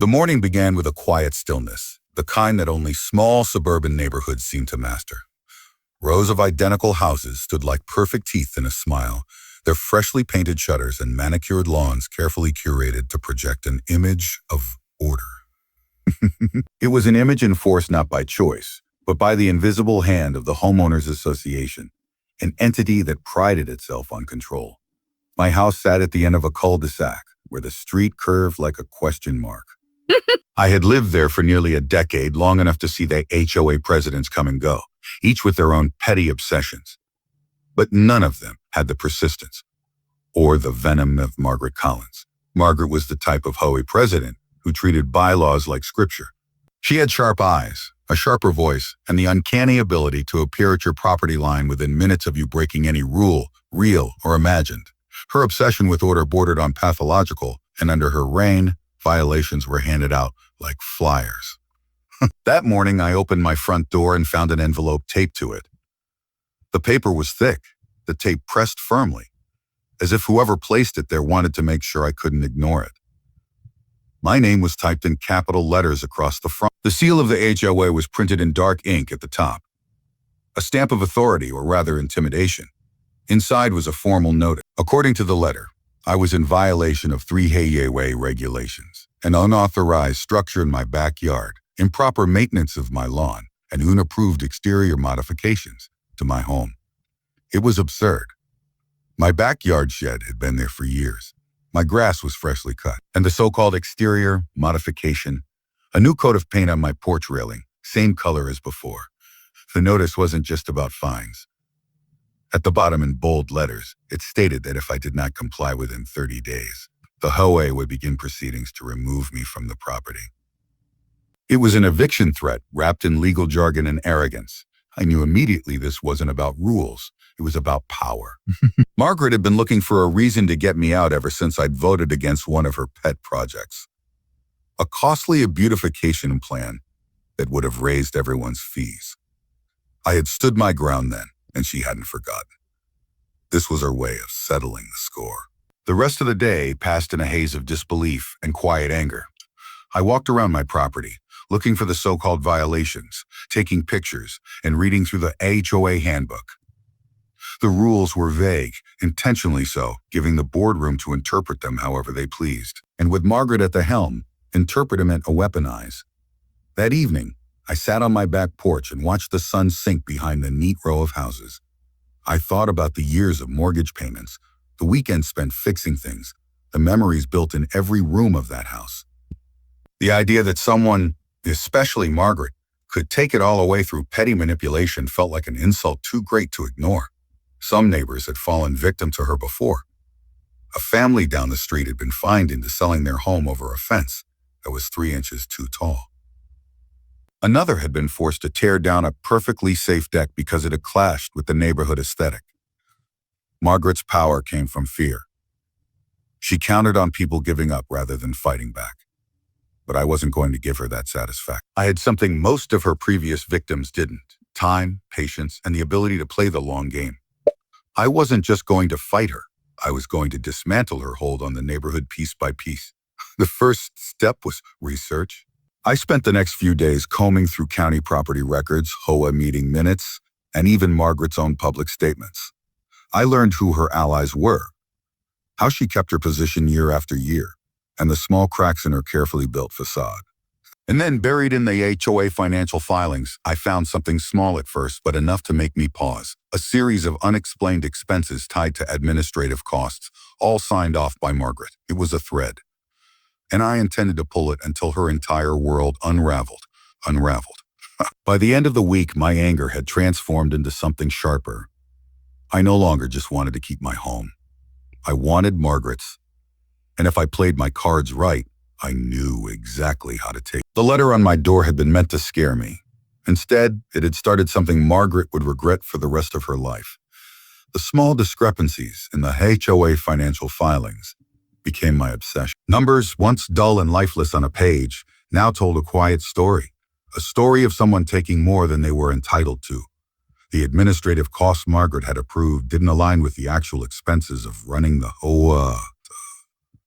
The morning began with a quiet stillness, the kind that only small suburban neighborhoods seem to master. Rows of identical houses stood like perfect teeth in a smile, their freshly painted shutters and manicured lawns carefully curated to project an image of order. It was an image enforced not by choice, but by the invisible hand of the Homeowners Association, an entity that prided itself on control. My house sat at the end of a cul-de-sac, where the street curved like a question mark. I had lived there for nearly a decade, long enough to see the HOA presidents come and go, each with their own petty obsessions. But none of them had the persistence or the venom of Margaret Collins. Margaret was the type of HOA president who treated bylaws like scripture. She had sharp eyes, a sharper voice, and the uncanny ability to appear at your property line within minutes of you breaking any rule, real or imagined. Her obsession with order bordered on pathological, and under her reign, violations were handed out like flyers. That morning, I opened my front door and found an envelope taped to it. The paper was thick, the tape pressed firmly, as if whoever placed it there wanted to make sure I couldn't ignore it. My name was typed in capital letters across the front. The seal of the HOA was printed in dark ink at the top, a stamp of authority, or rather intimidation. Inside was a formal notice. According to the letter, I was in violation of 3 HOA regulations: an unauthorized structure in my backyard, improper maintenance of my lawn, and unapproved exterior modifications to my home. It was absurd. My backyard shed had been there for years. My grass was freshly cut, and the so-called exterior modification, a new coat of paint on my porch railing, same color as before. The notice wasn't just about fines. At the bottom in bold letters, it stated that if I did not comply within 30 days, the HOA would begin proceedings to remove me from the property. It was an eviction threat wrapped in legal jargon and arrogance. I knew immediately this wasn't about rules. It was about power. Margaret had been looking for a reason to get me out ever since I'd voted against one of her pet projects. A costly beautification plan that would have raised everyone's fees. I had stood my ground then, and she hadn't forgotten. This was her way of settling the score. The rest of the day passed in a haze of disbelief and quiet anger. I walked around my property, looking for the so-called violations, taking pictures, and reading through the HOA handbook. The rules were vague, intentionally so, giving the boardroom to interpret them however they pleased. And with Margaret at the helm, interpret meant a weaponize. That evening, I sat on my back porch and watched the sun sink behind the neat row of houses. I thought about the years of mortgage payments, the weekends spent fixing things, the memories built in every room of that house. The idea that someone, especially Margaret, could take it all away through petty manipulation felt like an insult too great to ignore. Some neighbors had fallen victim to her before. A family down the street had been fined into selling their home over a fence that was 3 inches too tall. Another had been forced to tear down a perfectly safe deck because it had clashed with the neighborhood aesthetic. Margaret's power came from fear. She counted on people giving up rather than fighting back. But I wasn't going to give her that satisfaction. I had something most of her previous victims didn't: time, patience, and the ability to play the long game. I wasn't just going to fight her. I was going to dismantle her hold on the neighborhood piece by piece. The first step was research. I spent the next few days combing through county property records, HOA meeting minutes, and even Margaret's own public statements. I learned who her allies were, how she kept her position year after year, and the small cracks in her carefully built facade. And then, buried in the HOA financial filings, I found something small at first, but enough to make me pause. A series of unexplained expenses tied to administrative costs, all signed off by Margaret. It was a thread. And I intended to pull it until her entire world unraveled. By the end of the week, my anger had transformed into something sharper. I no longer just wanted to keep my home. I wanted Margaret's. And if I played my cards right, I knew exactly how to take. The letter on my door had been meant to scare me. Instead, it had started something Margaret would regret for the rest of her life. The small discrepancies in the HOA financial filings became my obsession. Numbers, once dull and lifeless on a page, now told a quiet story. A story of someone taking more than they were entitled to. The administrative costs Margaret had approved didn't align with the actual expenses of running the HOA.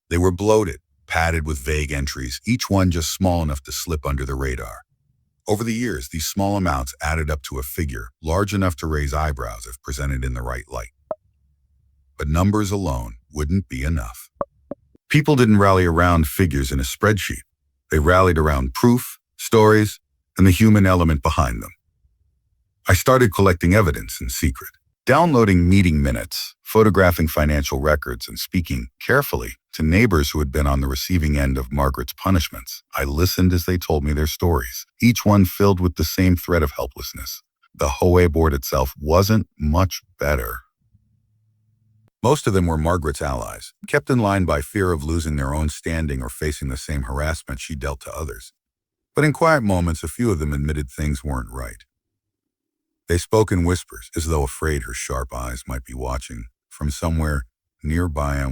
They were bloated, padded with vague entries, each one just small enough to slip under the radar. Over the years, these small amounts added up to a figure large enough to raise eyebrows if presented in the right light. But numbers alone wouldn't be enough. People didn't rally around figures in a spreadsheet. They rallied around proof, stories, and the human element behind them. I started collecting evidence in secret, downloading meeting minutes, photographing financial records, and speaking carefully to neighbors who had been on the receiving end of Margaret's punishments. I listened as they told me their stories, each one filled with the same thread of helplessness. The HOA board itself wasn't much better. Most of them were Margaret's allies, kept in line by fear of losing their own standing or facing the same harassment she dealt to others. But in quiet moments, a few of them admitted things weren't right. They spoke in whispers, as though afraid her sharp eyes might be watching from somewhere nearby.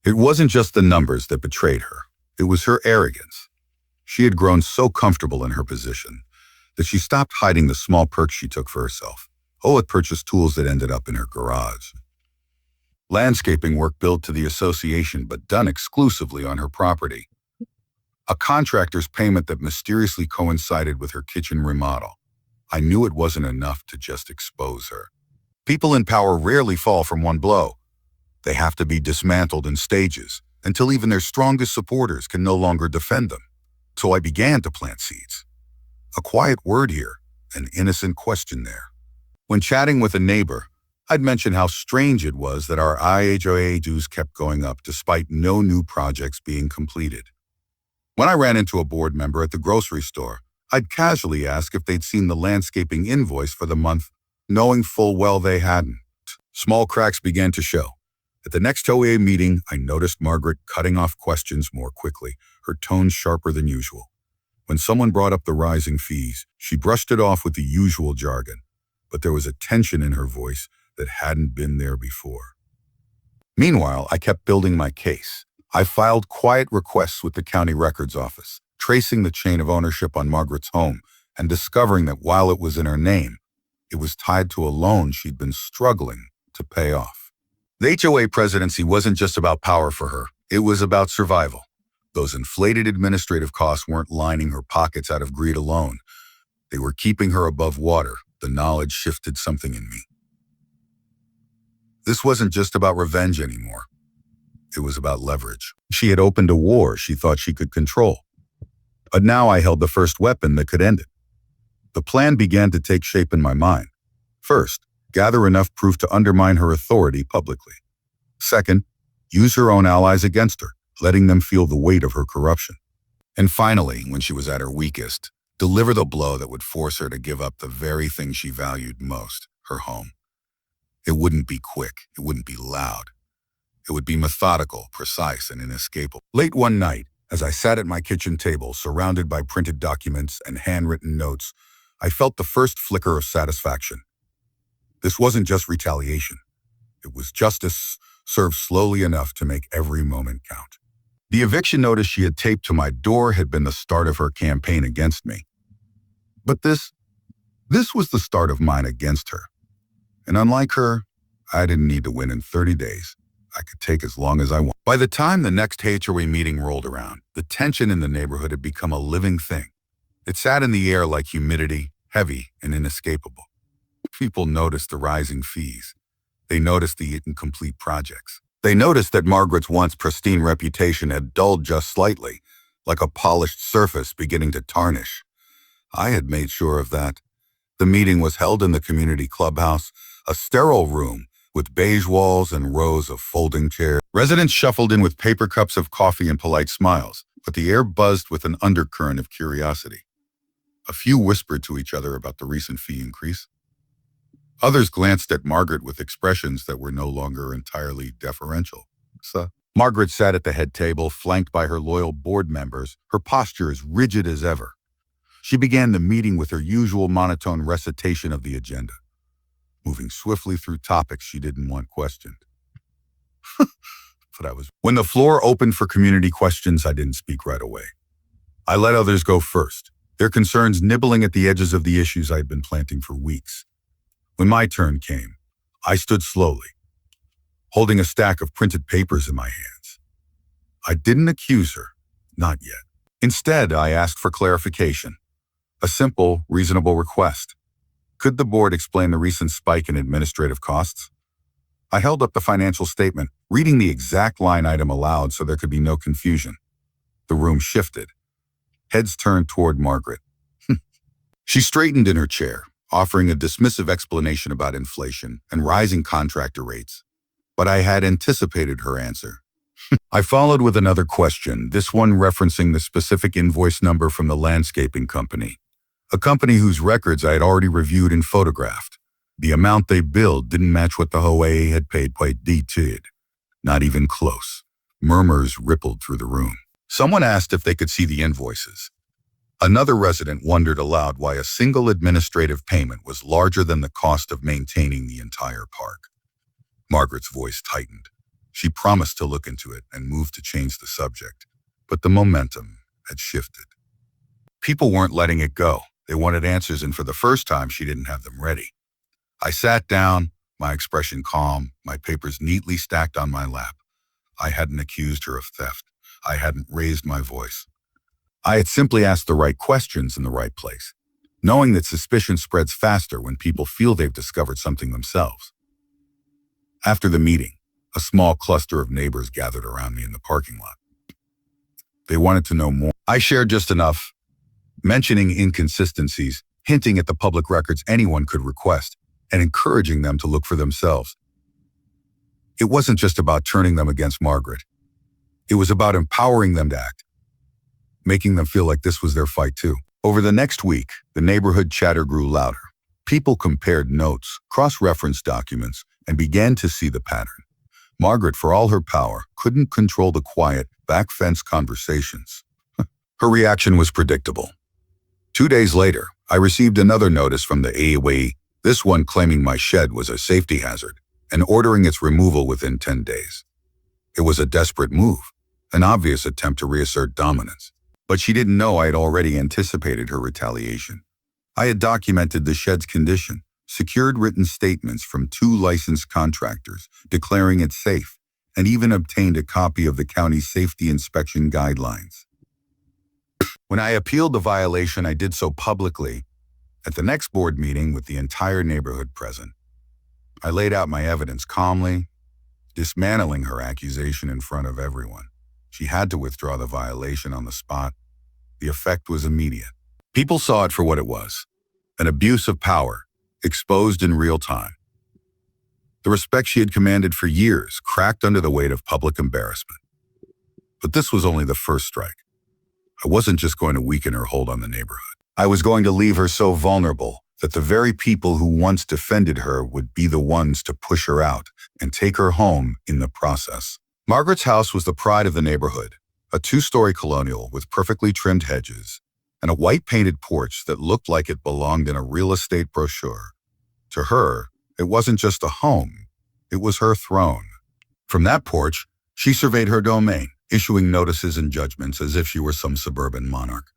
It wasn't just the numbers that betrayed her. It was her arrogance. She had grown so comfortable in her position that she stopped hiding the small perks she took for herself. HOA purchased tools that ended up in her garage. Landscaping work billed to the association but done exclusively on her property. A contractor's payment that mysteriously coincided with her kitchen remodel. I knew it wasn't enough to just expose her. People in power rarely fall from one blow. They have to be dismantled in stages until even their strongest supporters can no longer defend them. So I began to plant seeds. A quiet word here, an innocent question there. When chatting with a neighbor, I'd mention how strange it was that our HOA dues kept going up despite no new projects being completed. When I ran into a board member at the grocery store, I'd casually ask if they'd seen the landscaping invoice for the month, knowing full well they hadn't. Small cracks began to show. At the next HOA meeting, I noticed Margaret cutting off questions more quickly, her tone sharper than usual. When someone brought up the rising fees, she brushed it off with the usual jargon, but there was a tension in her voice that hadn't been there before. Meanwhile, I kept building my case. I filed quiet requests with the county records office, tracing the chain of ownership on Margaret's home and discovering that while it was in her name, it was tied to a loan she'd been struggling to pay off. The HOA presidency wasn't just about power for her, it was about survival. Those inflated administrative costs weren't lining her pockets out of greed alone. They were keeping her above water. The knowledge shifted something in me. This wasn't just about revenge anymore. It was about leverage. She had opened a war she thought she could control. But now I held the first weapon that could end it. The plan began to take shape in my mind. First, gather enough proof to undermine her authority publicly. Second, use her own allies against her, letting them feel the weight of her corruption. And finally, when she was at her weakest, deliver the blow that would force her to give up the very thing she valued most, her home. It wouldn't be quick. It wouldn't be loud. It would be methodical, precise, and inescapable. Late one night, as I sat at my kitchen table, surrounded by printed documents and handwritten notes, I felt the first flicker of satisfaction. This wasn't just retaliation. It was justice served slowly enough to make every moment count. The eviction notice she had taped to my door had been the start of her campaign against me. But this was the start of mine against her. And unlike her, I didn't need to win in 30 days. I could take as long as I want. By the time the next HOA meeting rolled around, the tension in the neighborhood had become a living thing. It sat in the air like humidity, heavy and inescapable. People noticed the rising fees. They noticed the incomplete projects. They noticed that Margaret's once pristine reputation had dulled just slightly, like a polished surface beginning to tarnish. I had made sure of that. The meeting was held in the community clubhouse, a sterile room with beige walls and rows of folding chairs. Residents shuffled in with paper cups of coffee and polite smiles, but the air buzzed with an undercurrent of curiosity. A few whispered to each other about the recent fee increase. Others glanced at Margaret with expressions that were no longer entirely deferential. Margaret sat at the head table, flanked by her loyal board members, her posture as rigid as ever. She began the meeting with her usual monotone recitation of the agenda, moving swiftly through topics she didn't want questioned. When the floor opened for community questions, I didn't speak right away. I let others go first, their concerns nibbling at the edges of the issues I'd been planting for weeks. When my turn came, I stood slowly, holding a stack of printed papers in my hands. I didn't accuse her. Not yet. Instead, I asked for clarification. A simple, reasonable request. Could the board explain the recent spike in administrative costs? I held up the financial statement, reading the exact line item aloud so there could be no confusion. The room shifted. Heads turned toward Margaret. She straightened in her chair, offering a dismissive explanation about inflation and rising contractor rates. But I had anticipated her answer. I followed with another question, this one referencing the specific invoice number from the landscaping company, a company whose records I had already reviewed and photographed. The amount they billed didn't match what the HOA had paid quite detailed. Not even close. Murmurs rippled through the room. Someone asked if they could see the invoices. Another resident wondered aloud why a single administrative payment was larger than the cost of maintaining the entire park. Margaret's voice tightened. She promised to look into it and moved to change the subject, but the momentum had shifted. People weren't letting it go. They wanted answers, and for the first time, she didn't have them ready. I sat down, my expression calm, my papers neatly stacked on my lap. I hadn't accused her of theft. I hadn't raised my voice. I had simply asked the right questions in the right place, knowing that suspicion spreads faster when people feel they've discovered something themselves. After the meeting, a small cluster of neighbors gathered around me in the parking lot. They wanted to know more. I shared just enough, mentioning inconsistencies, hinting at the public records anyone could request, and encouraging them to look for themselves. It wasn't just about turning them against Margaret. It was about empowering them to act, making them feel like this was their fight too. Over the next week, the neighborhood chatter grew louder. People compared notes, cross-referenced documents, and began to see the pattern. Margaret, for all her power, couldn't control the quiet, back-fence conversations. Her reaction was predictable. 2 days later, I received another notice from the HOA, this one claiming my shed was a safety hazard and ordering its removal within 10 days. It was a desperate move, an obvious attempt to reassert dominance. But she didn't know I had already anticipated her retaliation. I had documented the shed's condition, secured written statements from 2 licensed contractors declaring it safe, and even obtained a copy of the county's safety inspection guidelines. When I appealed the violation, I did so publicly at the next board meeting with the entire neighborhood present. I laid out my evidence calmly, dismantling her accusation in front of everyone. She had to withdraw the violation on the spot. The effect was immediate. People saw it for what it was, an abuse of power, exposed in real time. The respect she had commanded for years cracked under the weight of public embarrassment. But this was only the first strike. I wasn't just going to weaken her hold on the neighborhood. I was going to leave her so vulnerable that the very people who once defended her would be the ones to push her out and take her home in the process. Margaret's house was the pride of the neighborhood, a 2-story colonial with perfectly trimmed hedges and a white-painted porch that looked like it belonged in a real estate brochure. To her, it wasn't just a home, it was her throne. From that porch, she surveyed her domain, issuing notices and judgments as if she were some suburban monarch.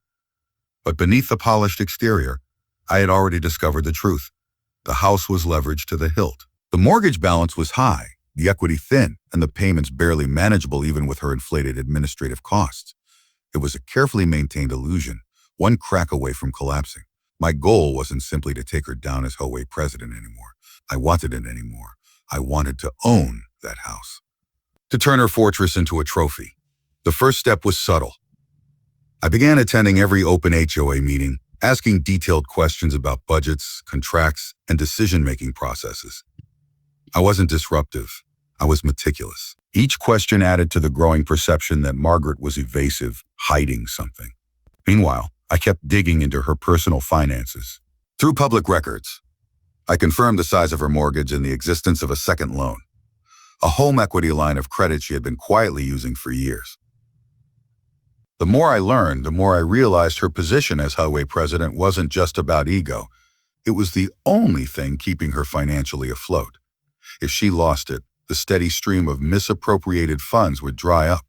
But beneath the polished exterior, I had already discovered the truth. The house was leveraged to the hilt. The mortgage balance was high, the equity thin, and the payments barely manageable even with her inflated administrative costs. It was a carefully maintained illusion, one crack away from collapsing. My goal wasn't simply to take her down as HOA president anymore. I wanted it anymore. I wanted to own that house. To turn her fortress into a trophy. The first step was subtle. I began attending every open HOA meeting, asking detailed questions about budgets, contracts, and decision-making processes. I wasn't disruptive. I was meticulous. Each question added to the growing perception that Margaret was evasive, hiding something. Meanwhile, I kept digging into her personal finances. Through public records, I confirmed the size of her mortgage and the existence of a second loan, a home equity line of credit she had been quietly using for years. The more I learned, the more I realized her position as HOA president wasn't just about ego. It was the only thing keeping her financially afloat. If she lost it, the steady stream of misappropriated funds would dry up,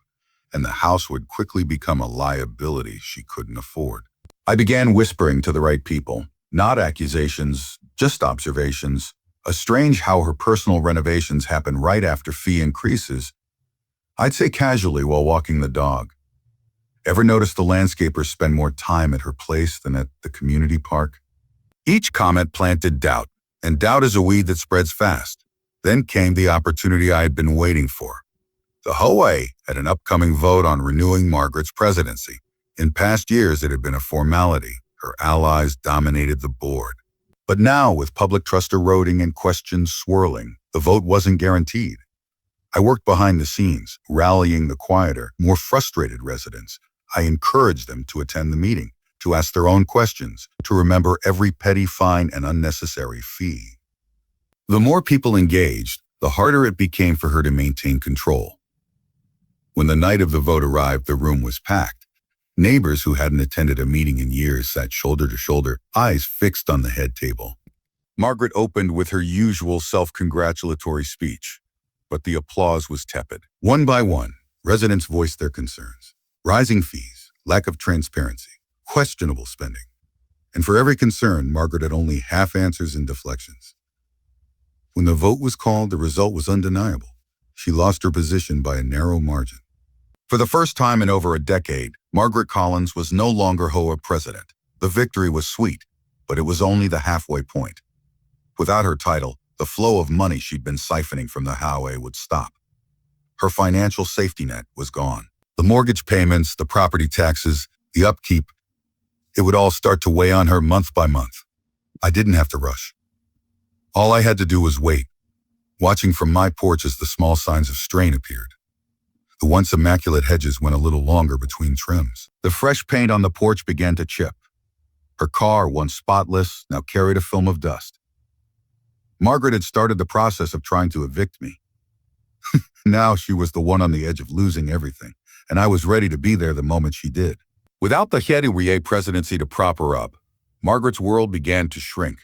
and the house would quickly become a liability she couldn't afford. I began whispering to the right people, not accusations, just observations. Strange how her personal renovations happen right after fee increases. I'd say casually while walking the dog. Ever notice the landscapers spend more time at her place than at the community park? Each comment planted doubt, and doubt is a weed that spreads fast. Then came the opportunity I had been waiting for. The HOA had an upcoming vote on renewing Margaret's presidency. In past years, it had been a formality. Her allies dominated the board. But now, with public trust eroding and questions swirling, the vote wasn't guaranteed. I worked behind the scenes, rallying the quieter, more frustrated residents. I encouraged them to attend the meeting, to ask their own questions, to remember every petty fine and unnecessary fee. The more people engaged, the harder it became for her to maintain control. When the night of the vote arrived, the room was packed. Neighbors who hadn't attended a meeting in years sat shoulder to shoulder, eyes fixed on the head table. Margaret opened with her usual self-congratulatory speech, but the applause was tepid. One by one, residents voiced their concerns. Rising fees, lack of transparency, questionable spending. And for every concern, Margaret had only half answers and deflections. When the vote was called, the result was undeniable. She lost her position by a narrow margin. For the first time in over a decade, Margaret Collins was no longer HOA President. The victory was sweet, but it was only the halfway point. Without her title, the flow of money she'd been siphoning from the HOA would stop. Her financial safety net was gone. The mortgage payments, the property taxes, the upkeep, it would all start to weigh on her month by month. I didn't have to rush. All I had to do was wait, watching from my porch as the small signs of strain appeared. The once immaculate hedges went a little longer between trims. The fresh paint on the porch began to chip. Her car, once spotless, now carried a film of dust. Margaret had started the process of trying to evict me. Now she was the one on the edge of losing everything, and I was ready to be there the moment she did. Without the HOA presidency to prop her up, Margaret's world began to shrink.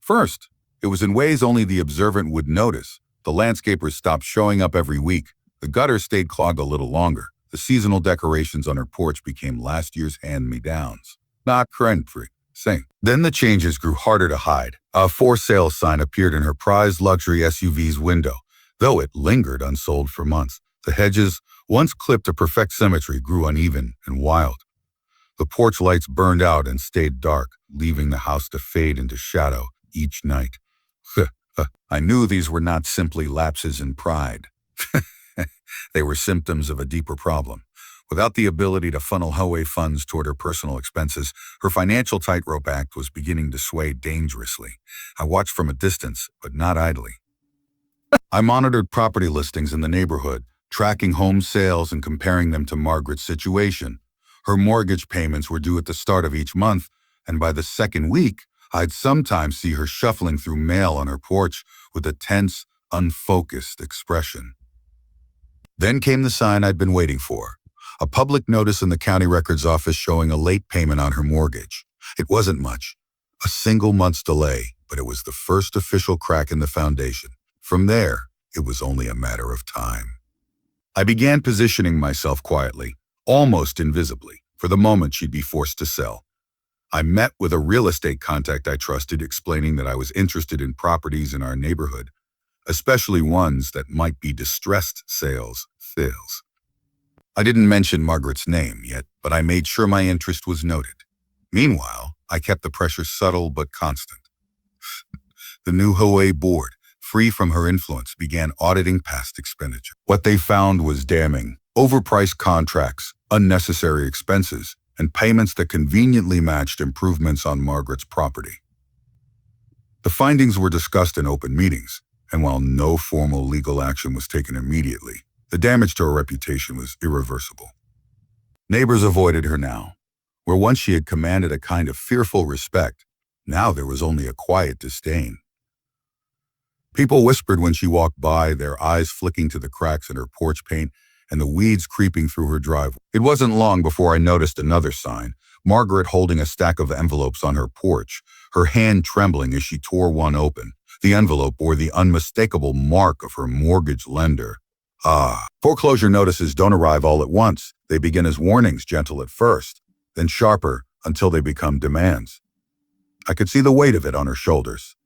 First, it was in ways only the observant would notice. The landscapers stopped showing up every week. The gutter stayed clogged a little longer. The seasonal decorations on her porch became last year's hand-me-downs. Not current-free. Same. Then the changes grew harder to hide. A for sale sign appeared in her prized luxury SUV's window, though it lingered unsold for months. The hedges, once clipped to perfect symmetry, grew uneven and wild. The porch lights burned out and stayed dark, leaving the house to fade into shadow each night. I knew these were not simply lapses in pride. They were symptoms of a deeper problem. Without the ability to funnel HOA funds toward her personal expenses, her financial tightrope act was beginning to sway dangerously. I watched from a distance, but not idly. I monitored property listings in the neighborhood, tracking home sales and comparing them to Margaret's situation. Her mortgage payments were due at the start of each month, and by the second week, I'd sometimes see her shuffling through mail on her porch with a tense, unfocused expression. Then came the sign I'd been waiting for, a public notice in the county records office showing a late payment on her mortgage. It wasn't much, a single month's delay, but it was the first official crack in the foundation. From there, it was only a matter of time. I began positioning myself quietly, almost invisibly, for the moment she'd be forced to sell. I met with a real estate contact I trusted, explaining that I was interested in properties in our neighborhood, especially ones that might be distressed sales. I didn't mention Margaret's name yet, but I made sure my interest was noted. Meanwhile, I kept the pressure subtle but constant. The new HOA board, free from her influence, began auditing past expenditure. What they found was damning: overpriced contracts, unnecessary expenses, and payments that conveniently matched improvements on Margaret's property. The findings were discussed in open meetings, and while no formal legal action was taken immediately, the damage to her reputation was irreversible. Neighbors avoided her now. Where once she had commanded a kind of fearful respect, now there was only a quiet disdain. People whispered when she walked by, their eyes flicking to the cracks in her porch paint and the weeds creeping through her driveway. It wasn't long before I noticed another sign, Margaret holding a stack of envelopes on her porch, her hand trembling as she tore one open. The envelope bore the unmistakable mark of her mortgage lender. Foreclosure notices don't arrive all at once. They begin as warnings, gentle at first, then sharper until they become demands. I could see the weight of it on her shoulders.